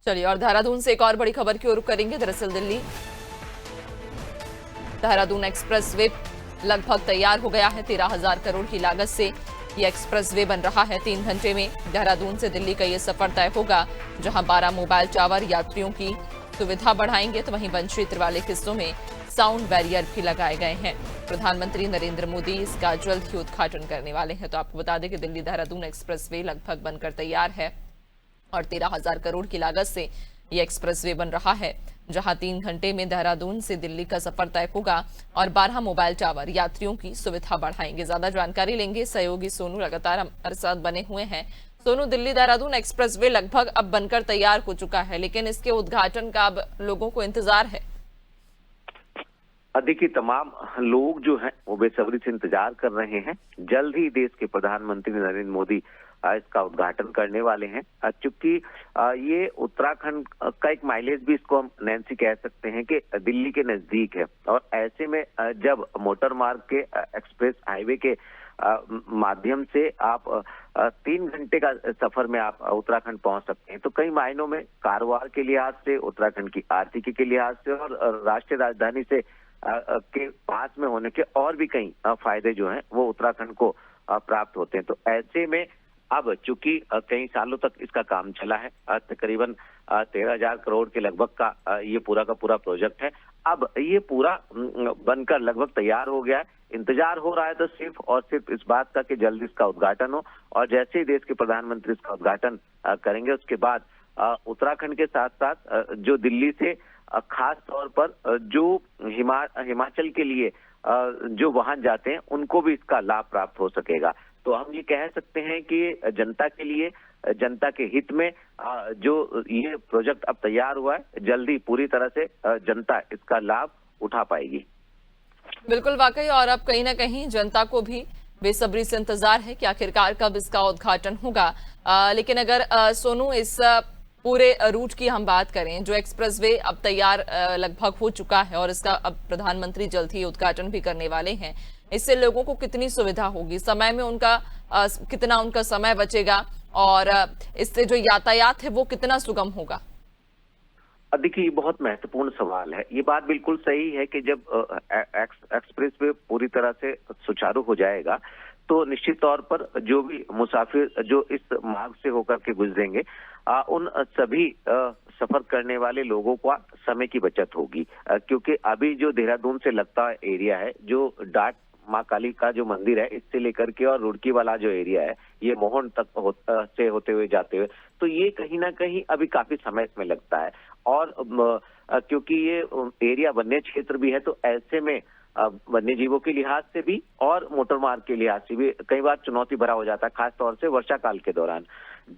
चलिए, और देहरादून से एक और बड़ी खबर की ओर रुख करेंगे। दरअसल दिल्ली देहरादून एक्सप्रेसवे लगभग तैयार हो गया है। 13,000 करोड़ की लागत से ये एक्सप्रेसवे बन रहा है। 3 घंटे में देहरादून से दिल्ली का ये सफर तय होगा, जहां 12 मोबाइल टावर यात्रियों की सुविधा बढ़ाएंगे, तो वहीं वन क्षेत्र वाले हिस्सों में साउंड बैरियर भी लगाए गए हैं। प्रधानमंत्री नरेंद्र मोदी इसका जल्द ही उद्घाटन करने वाले हैं। तो आपको बता दें कि दिल्ली देहरादून एक्सप्रेसवे लगभग बनकर तैयार है और 13,000 करोड़ की लागत से ये एक्सप्रेसवे बन रहा है, जहां 3 घंटे में देहरादून से दिल्ली का सफर तय होगा और 12 मोबाइल टावर यात्रियों की सुविधा बढ़ाएंगे। ज्यादा जानकारी लेंगे सहयोगी सोनू, लगातार हमारे साथ बने हुए हैं। सोनू, दिल्ली देहरादून एक्सप्रेसवे लगभग अब बनकर तैयार हो चुका है, लेकिन इसके उद्घाटन का अब लोगों को इंतजार है। देखिए, तमाम लोग जो हैं वो बेसब्री से इंतजार कर रहे हैं। जल्द ही देश के प्रधानमंत्री नरेंद्र मोदी इसका उद्घाटन करने वाले हैं। चूंकि ये उत्तराखंड का एक माइलेज भी इसको हम नैन्सी कह सकते हैं कि दिल्ली के नजदीक है, और ऐसे में जब मोटर मार्ग के एक्सप्रेस हाईवे के माध्यम से आप 3 घंटे का सफर में आप उत्तराखंड पहुंच सकते हैं, तो कई मायनों में कारोबार के लिहाज से, उत्तराखंड की आर्थिकी के लिहाज से और राष्ट्रीय राजधानी से के पास में होने के और भी कई फायदे जो हैं वो उत्तराखंड को प्राप्त होते हैं। तो ऐसे में अब चूंकि कई सालों तक इसका काम चला है, तकरीबन 13,000 करोड़ के लगभग का ये पूरा का पूरा प्रोजेक्ट है। अब ये पूरा बनकर लगभग तैयार हो गया है। इंतजार हो रहा है तो सिर्फ और सिर्फ इस बात का कि जल्दी इसका उद्घाटन हो, और जैसे ही देश के प्रधानमंत्री इसका उद्घाटन करेंगे, उसके बाद उत्तराखंड के साथ साथ जो दिल्ली से खास तौर पर जो हिमाचल के लिए जो वाहन जाते हैं उनको भी इसका लाभ प्राप्त हो सकेगा। तो हम ये कह सकते हैं कि जनता के लिए, जनता के हित में जो ये प्रोजेक्ट अब तैयार हुआ है, जल्दी पूरी तरह से जनता इसका लाभ उठा पाएगी। बिल्कुल, वाकई, और अब कहीं ना कहीं जनता को भी बेसब्री से इंतजार है कि आखिरकार कब इसका उद्घाटन होगा। लेकिन अगर सोनू, इस पूरे रूट की हम बात करें, जो एक्सप्रेसवे अब तैयार लगभग हो चुका है और इसका अब प्रधानमंत्री जल्द ही उद्घाटन भी करने वाले हैं, इससे लोगों को कितनी सुविधा होगी, समय में उनका कितना उनका समय बचेगा, और इससे जो यातायात है वो कितना सुगम होगा? देखिए, ये बहुत महत्वपूर्ण सवाल है। ये बात बिल्कुल सही है कि जब एक्सप्रेसवे पूरी तरह से सुचारू हो जाएगा तो निश्चित तौर पर जो भी मुसाफिर जो इस मार्ग से होकर के गुजरेंगे, उन सभी सफर करने वाले लोगों का समय की बचत होगी। क्योंकि अभी जो देहरादून से लगता एरिया है, जो डाट माँ काली का जो मंदिर है, इससे लेकर के और रुड़की वाला जो एरिया है, ये मोहन तक से होते हुए जाते हुए, तो ये कहीं ना कहीं अभी काफी समय इसमें लगता है। और क्योंकि ये एरिया वन्य क्षेत्र भी है, तो ऐसे में वन्य जीवों के लिहाज से भी और मोटर मार्ग के लिहाज से भी कई बार चुनौती भरा हो जाता है, खास तौर से वर्षा काल के दौरान।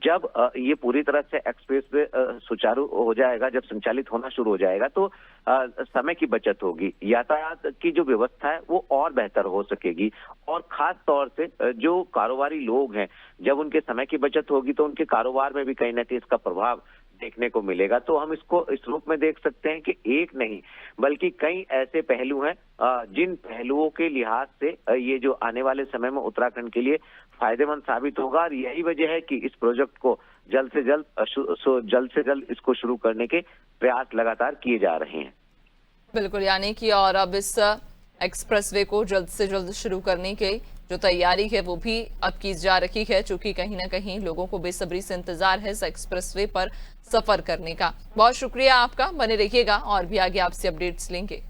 जब ये पूरी तरह से एक्सप्रेसवे सुचारू हो जाएगा, जब संचालित होना शुरू हो जाएगा, तो समय की बचत होगी, यातायात की जो व्यवस्था है वो और बेहतर हो सकेगी, और खास तौर से जो कारोबारी लोग हैं, जब उनके समय की बचत होगी तो उनके कारोबार में भी कहीं ना कहीं इसका प्रभाव देखने को मिलेगा। तो हम इसको इस रूप में देख सकते हैं कि एक नहीं बल्कि कई ऐसे पहलू हैं जिन पहलुओं के लिहाज से ये जो आने वाले समय में उत्तराखंड के लिए फायदेमंद साबित होगा, और यही वजह है कि इस प्रोजेक्ट को जल्द से जल्द इसको शुरू करने के प्रयास लगातार किए जा रहे हैं। बिल्कुल, यानी कि और अब इस एक्सप्रेसवे को जल्द से जल्द शुरू करने की जो तैयारी है वो भी अब की जा रही है, क्योंकि कहीं ना कहीं लोगों को बेसब्री से इंतजार है इस एक्सप्रेसवे पर सफर करने का। बहुत शुक्रिया आपका, बने रहिएगा और भी आगे आपसे अपडेट्स लेंगे।